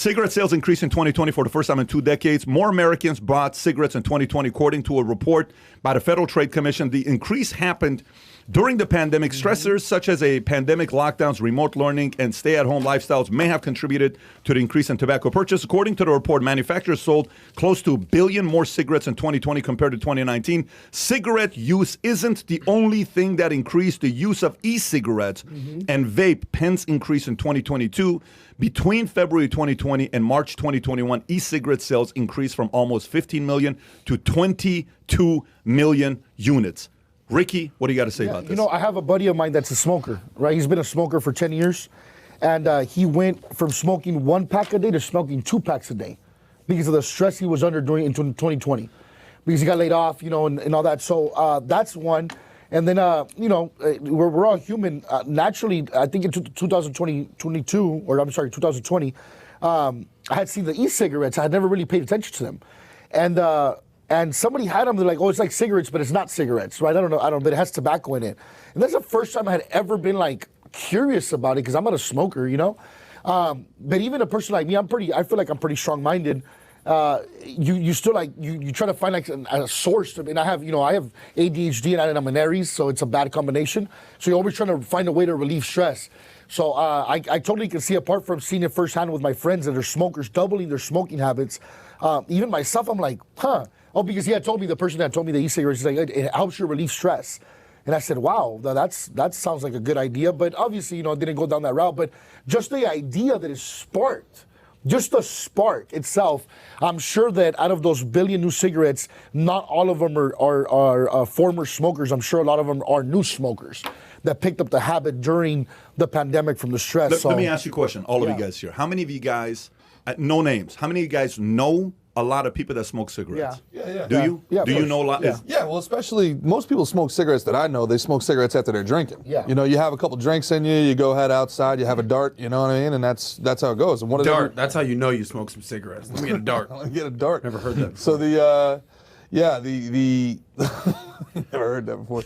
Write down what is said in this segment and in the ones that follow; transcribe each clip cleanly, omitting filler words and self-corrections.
Cigarette sales increased in 2020 for the first time in 2 decades. More Americans bought cigarettes in 2020, according to a report by the Federal Trade Commission. The increase happened during the pandemic. Stressors such as a pandemic, lockdowns, remote learning, and stay-at-home lifestyles may have contributed to the increase in tobacco purchase. According to the report, manufacturers sold close to 1 billion more cigarettes in 2020 compared to 2019. Cigarette use isn't the only thing that increased. The use of e-cigarettes and vape pens increased in 2022. Between February 2020 and March 2021, e-cigarette sales increased from almost 15 million to 22 million units. Ricky, what do you got to say about this? You know, I have a buddy of mine that's a smoker, right? He's been a smoker for 10 years. And he went from smoking 1 pack a day to smoking 2 packs a day because of the stress he was under during in 2020. Because he got laid off, you know, and all that. So that's one. And then, you know, we're all human. Naturally, I think in 2020, I had seen the e-cigarettes. I had never really paid attention to them. And somebody had them. They're like, oh, it's like cigarettes, but it's not cigarettes, right? I don't know, but it has tobacco in it. And that's the first time I had ever been like curious about it because I'm not a smoker, you know. But even a person like me, I feel like I'm pretty strong-minded. You still like you try to find like a source. And I have ADHD and I'm an Aries, so it's a bad combination. So you're always trying to find a way to relieve stress. So I totally can see, apart from seeing it firsthand with my friends that are smokers, doubling their smoking habits. Even myself, I'm like, huh. Oh, because he had told me, the person that told me the e-cigarettes, is like, it helps you relieve stress. And I said, wow, that sounds like a good idea. But obviously, you know, it didn't go down that route. But just the idea that it sparked, just the spark itself, I'm sure that out of those 1 billion new cigarettes, not all of them are former smokers. I'm sure a lot of them are new smokers that picked up the habit during the pandemic from the stress. Let me ask you a question, all of you guys here. How many of you guys, no names, how many of you guys know a lot of people that smoke cigarettes? Yeah. Do you? Yeah, Do you know a lot? Yeah, well, especially most people smoke cigarettes that I know. They smoke cigarettes after they're drinking. Yeah. You know, you have a couple drinks in you, you go head outside, you have a dart, you know what I mean? And that's how it goes. And what Dart. That's how you know you smoke some cigarettes. Let me get a dart. Let me get a dart. Never heard that before. So the never heard that before.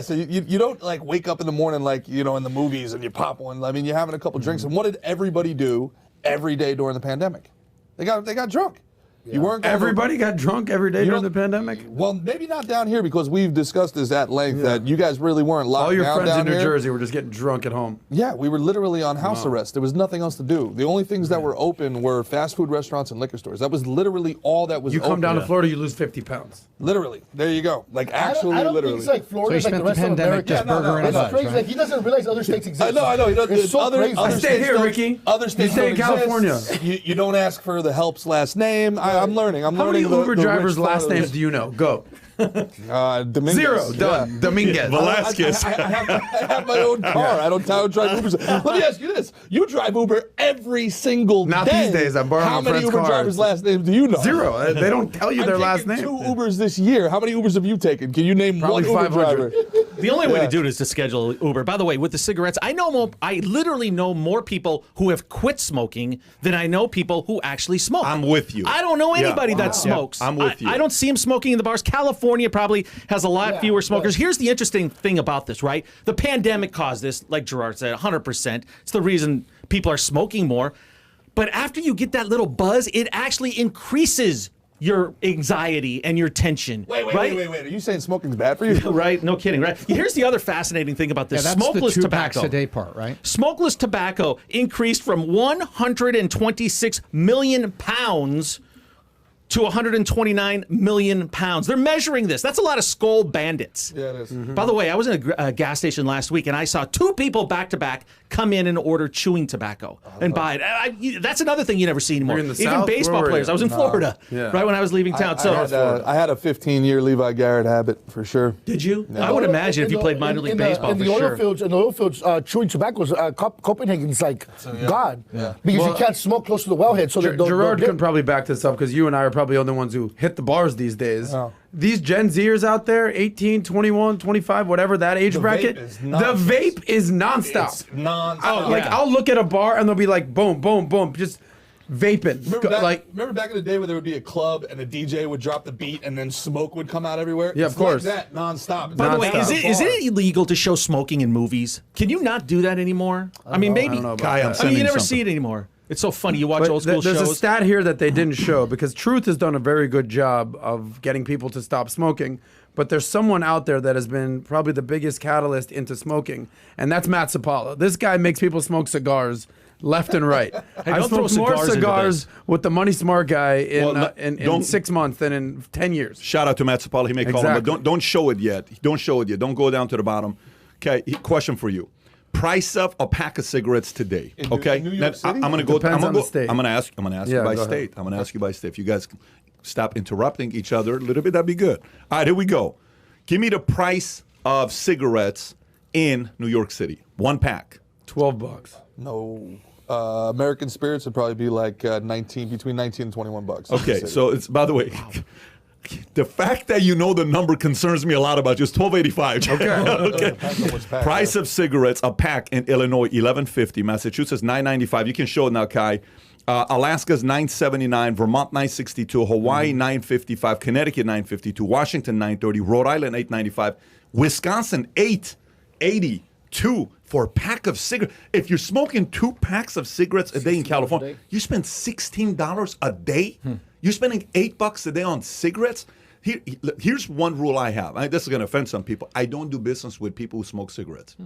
So you don't like wake up in the morning like, you know, in the movies and you pop one. I mean, you're having a couple drinks. And what did everybody do every day during the pandemic? They got drunk. You weren't. Everybody got drunk every day during the pandemic? Well, maybe not down here because we've discussed this at length that you guys really weren't locked down. All your friends down in New here. Jersey were just getting drunk at home. Yeah, we were literally on house arrest. There was nothing else to do. The only things that were open were fast food restaurants and liquor stores. That was literally all that was open. You come down to Florida, you lose 50 pounds. Literally. There you go. Like actually, I don't literally. think it's like Florida's like the rest of America. just burgering It's it up, crazy. right? Like, he doesn't realize other states exist. I know. It's so crazy. I stay here, Ricky. Other states You stay in don't California. exist. You don't ask for the help's last name. I'm learning. How many Uber drivers' last names do you know? Go. Dominguez. 0. Done. Yeah. Dominguez. Velasquez. I have my own car. I don't drive Ubers. Let me ask you this. You drive Uber every single Not day. these days. I'm borrowing How a many friend's Uber car. drivers' last names do you know? 0. They don't tell you their last I've taken name. 2 Ubers this year. How many Ubers have you taken? Can you name Probably one Uber 500. driver? The only way to do it is to schedule Uber. By the way, with the cigarettes, I literally know more people who have quit smoking than I know people who actually smoke. I'm with you. I don't know anybody Yeah. that Wow. smokes. Yeah, I'm with you. I don't see them smoking in the bars. California probably has a lot fewer smokers. Here's the interesting thing about this, right? The pandemic caused this, like Gerard said, 100%. It's the reason people are smoking more. But after you get that little buzz, it actually increases your anxiety and your tension. Wait. Are you saying smoking's bad for you? Right? No kidding, right? Here's the other fascinating thing about this. Yeah, that's Smokeless the 2 tobacco. packs a day part, right? Smokeless tobacco increased from 126 million pounds to 129 million pounds. They're measuring this. That's a lot of Skull Bandits. Yeah, it is. By the way, I was in a gas station last week, and I saw 2 people back-to-back come in and order chewing tobacco and buy it. That's another thing you never see anymore. You're in the Even South? baseball Where were players. you? I was in Florida, Yeah. right when I was leaving town. I had a 15-year Levi Garrett habit for sure. Did you? I would imagine if you played minor league baseball, in the for oil sure. fields, in the oil fields, chewing tobacco, Copenhagen's like God, because you can't smoke close to the wellhead. So Gerard can probably back this up because you and I are probably the only ones who hit the bars these days. Oh. These Gen Zers out there, 18, 21, 25, whatever that age bracket, the vape is nonstop. It's nonstop. I'll look at a bar and they'll be like, boom, boom, boom, just vaping. Remember back in the day where there would be a club and the DJ would drop the beat and then smoke would come out everywhere? Yeah, It's of course. like that, nonstop. By the way, Nonstop. is it illegal to show smoking in movies? Can you not do that anymore? I mean, maybe. I don't know about Kai, that. I'm I mean, you sending never something. see it anymore. It's so funny. You watch But old school there's shows. a stat here that they didn't show because Truth has done a very good job of getting people to stop smoking. But there's someone out there that has been probably the biggest catalyst into smoking, and that's Matt Sapala. This guy makes people smoke cigars left and right. I've don't throw smoked more cigars into cigars with the Money Smart guy in don't- 6 months than in 10 years. Shout out to Matt Sapala. He may call him, Exactly. but don't show it yet. Don't show it yet. Don't go down to the bottom. Okay, question for you. Price of a pack of cigarettes today. Okay, New York City? I'm gonna go. Depends on the state. I'm gonna ask Yeah, you by go ahead. state. I'm gonna ask you by state. If you guys stop interrupting each other a little bit, that'd be good. All right, here we go. Give me the price of cigarettes in New York City. One pack. $12. No. American Spirits would probably be like between 19 and 21 bucks. Okay, so it's, by the way, the fact that you know the number concerns me a lot about you. It's $12.85. Okay. Depends on which pack, Price yeah. of cigarettes, a pack in Illinois, $11.50. Massachusetts, $9.95. You can show it now, Kai. Alaska's $9.79. Vermont, $9.62. Hawaii, $9.55. Connecticut, $9.52. Washington, $9.30. Rhode Island, $8.95. Wisconsin, $8.82 for a pack of cigarettes. If you're smoking 2 packs of cigarettes a day in California, a day? you spend $16 a day. You're spending $8 a day on cigarettes. Here's one rule I have. This is going to offend some people. I don't do business with people who smoke cigarettes.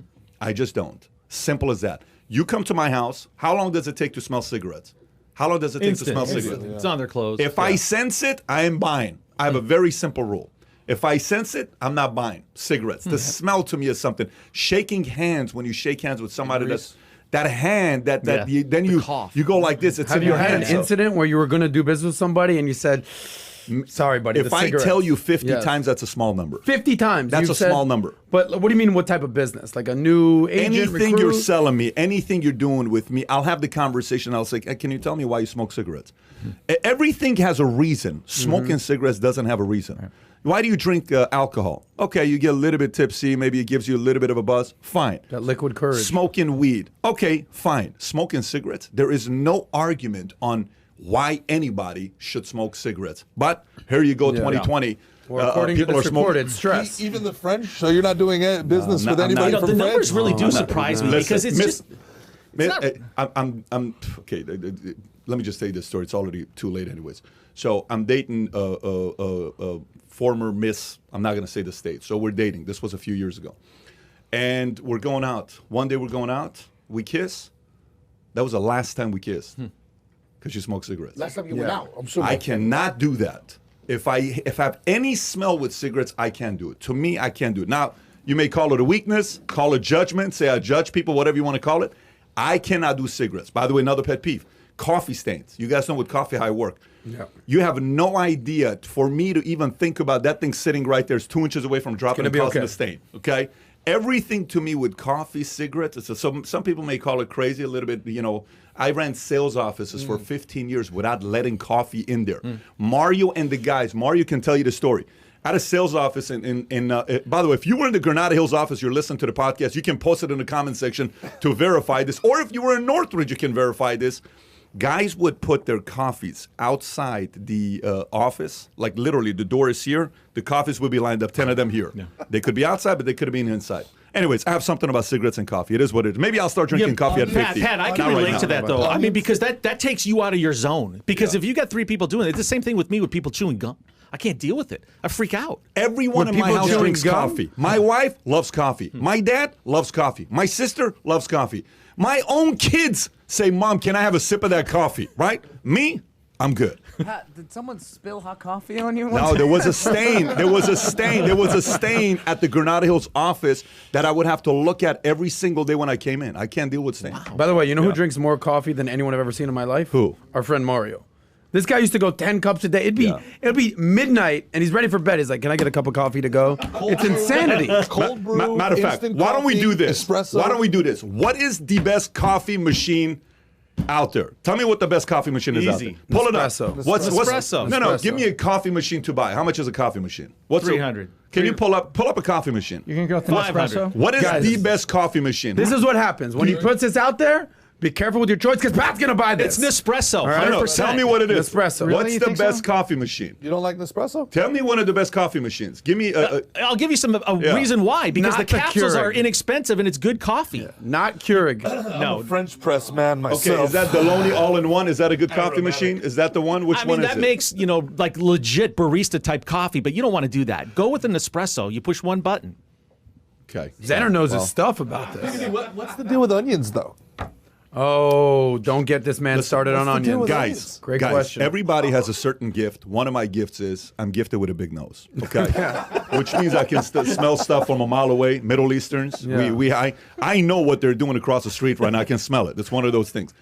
I just don't. Simple as that. You come to my house. How long does it take to smell cigarettes? How long does it take to smell cigarettes? It's on their clothes. If I sense it, I am buying. I have a very simple rule. If I sense it, I'm not buying cigarettes. The smell to me is something. Shaking hands, when you shake hands with somebody that's that hand that Yeah. you cough. you go like this. It's Have in you your had an hand. So incident where you were going to do business with somebody and you said, sorry, buddy, if the I cigarettes." tell you 50 Yes. times, that's a small number. 50 times. That's you've a said- small number. But what do you mean, what type of business? Like a new agent, Anything you're recruit? selling me, anything you're doing with me, I'll have the conversation. I'll say, hey, can you tell me why you smoke cigarettes? Everything has a reason. Smoking cigarettes doesn't have a reason. Why do you drink alcohol? Okay, you get a little bit tipsy. Maybe it gives you a little bit of a buzz. Fine. That liquid courage. Smoking weed. Okay, fine. Smoking cigarettes. There is no argument on why anybody should smoke cigarettes. But here you go, 2020. Well, according to people this are smoking. report, it's stress. Even the French, so you're not doing business No, with I'm anybody not. from the France? numbers really do I'm not- surprise me Listen, because it's Miss- just. I'm okay. Let me just tell you this story. It's already too late, anyways. So I'm dating a former Miss. I'm not going to say the state. So we're dating. This was a few years ago, and we're going out. One day we're going out. We kiss. That was the last time we kissed because she smoked cigarettes. Last time you went out, I'm sure. I cannot do that. If I have any smell with cigarettes, I can't do it. To me, I can't do it. Now, you may call it a weakness, call it judgment, say I judge people, whatever you want to call it. I cannot do cigarettes. By the way, another pet peeve, coffee stains. You guys know with coffee how I work. Yeah. You have no idea. For me to even think about that thing sitting right there is 2 inches away from dropping gonna and be causing okay. a stain. Okay? Everything to me with coffee, cigarettes, some people may call it crazy a little bit. You know, I ran sales offices for 15 years without letting coffee in there. Mario and the guys, Mario can tell you the story. I had a sales office in by the way, if you were in the Granada Hills office, you're listening to the podcast, you can post it in the comment section to verify this. Or if you were in Northridge, you can verify this. Guys would put their coffees outside the office, like literally the door is here. The coffees would be lined up, 10 of them here. Yeah. They could be outside, but they could have been inside. Anyways, I have something about cigarettes and coffee. It is what it is. Maybe I'll start drinking coffee at 50. Pat, I Not can right relate now. to that though. I mean, because that takes you out of your zone. Because if you got 3 people doing it, it's the same thing with me with people chewing gum. I can't deal with it. I freak out. Everyone When in my people house chewing drinks gum? coffee. My wife loves coffee. My dad loves coffee. My sister loves coffee. My own kids say, Mom, can I have a sip of that coffee? Right? Me, I'm good. Pat, did someone spill hot coffee on you? No, there was a stain. There was a stain. There was a stain at the Granada Hills office that I would have to look at every single day when I came in. I can't deal with stains. By the way, you know who drinks more coffee than anyone I've ever seen in my life? Who? Our friend Mario. This guy used to go 10 cups a day. It'd be midnight and he's ready for bed. He's like, "Can I get a cup of coffee to go?" It's insanity. Cold brew, Matter of fact, instant why don't we coffee, do this? espresso. Why don't we do this? What is the best coffee machine out there? Tell me what the best coffee machine is out there. Easy. Pull it up. Nespresso. What's Nespresso. No, Nespresso. give me a coffee machine to buy. How much is a coffee machine? What's a- 300. Can you pull up a coffee machine? You can go with the 500. Nespresso. What is Guys, the best coffee machine? This is what happens when he puts this out there. Be careful with your choice because Pat's going to buy this. It's Nespresso, right. 100%. Tell me what it is. Nespresso. What's Really? You the think best so? coffee machine? You don't like Nespresso? Tell me one of the best coffee machines. Give me I'll give you a Yeah. reason why. Because Not the the capsules are Keurig. inexpensive and it's good coffee. Not Keurig. No. French press man myself. Okay, is that Deloney all-in-one? Is that a good coffee machine? Is that the one? Which I mean, one is that it? makes, like legit barista type coffee, but you don't want to do that. Go with an espresso. You push one button. Okay. Xander knows his stuff about this. What's the deal with onions, though? Oh, don't get this man started on what's the deal onions. with Guys, onions? Great guys, question. everybody has a certain gift. One of my gifts is I'm gifted with a big nose. Okay, which means I can smell stuff from a mile away. Middle Easterns, Yeah. I know what they're doing across the street right now. I can smell it. It's one of those things.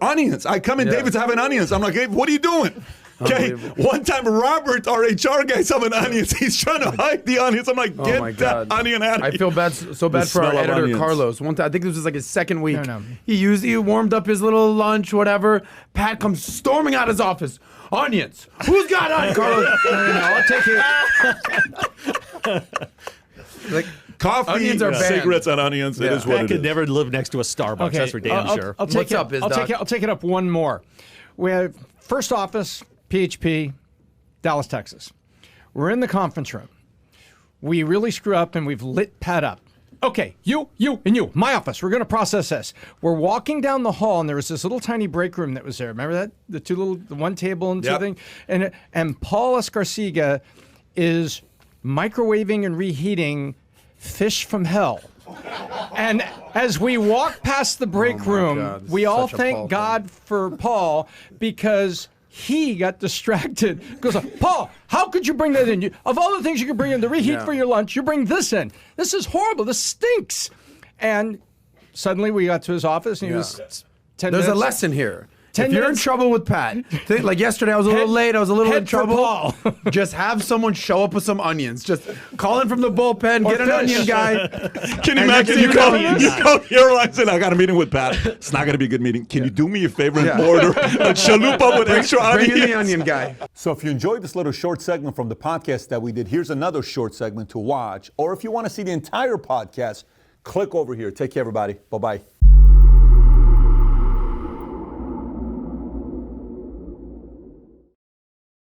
Onions. I come in, Yeah. David's having onions. I'm like, hey, what are you doing? Okay. One time, Robert, our HR guy's having onions. He's trying to hide the onions. I'm like, get Oh my that God. onion out of I here. feel bad, so bad The for our smell of editor onions. Carlos. One time, I think this was like his second week. No. He warmed up his little lunch, whatever. Pat comes storming out his office. Onions. Who's got onions? Carlos. I'll take it. Like, Coffee, Onions are banned. cigarettes, and onions. It Yeah. is what I it could is. never live next to a Starbucks. That's for damn sure. I'll take What's it. up, Biz I'll Doc? take it up one more. We have first office, PHP, Dallas, Texas. We're in the conference room. We really screw up and we've lit Pat up. Okay, you, and you. My office. We're going to process this. We're walking down the hall, and there was this little tiny break room that was there. Remember that? The one table and two Yep. thing. And Paul Escarciga is microwaving and reheating fish from hell. And as we walk past the break room, God, this we is all such a thank Paul God for Paul because he got distracted. Goes, Paul, how could you bring that in? Of all the things you could bring in to reheat for your lunch, you bring this in. This is horrible. This stinks. And suddenly we got to his office and he was 10 there's minutes. a lesson here. 10 If you're in minutes. trouble with Pat, like yesterday, I was a little late. I was a little in head for trouble. Paul. Just have someone show up with some onions. Just call in from the bullpen, get an onion guy. Can you And imagine? next You thing call you know- here, I said, I got a meeting with Pat. It's not going to be a good meeting. Can you do me a favor and Yeah. order a chalupa with extra Bring in onions? the onion guy. So if you enjoyed this little short segment from the podcast that we did, here's another short segment to watch. Or if you want to see the entire podcast, click over here. Take care, everybody. Bye-bye.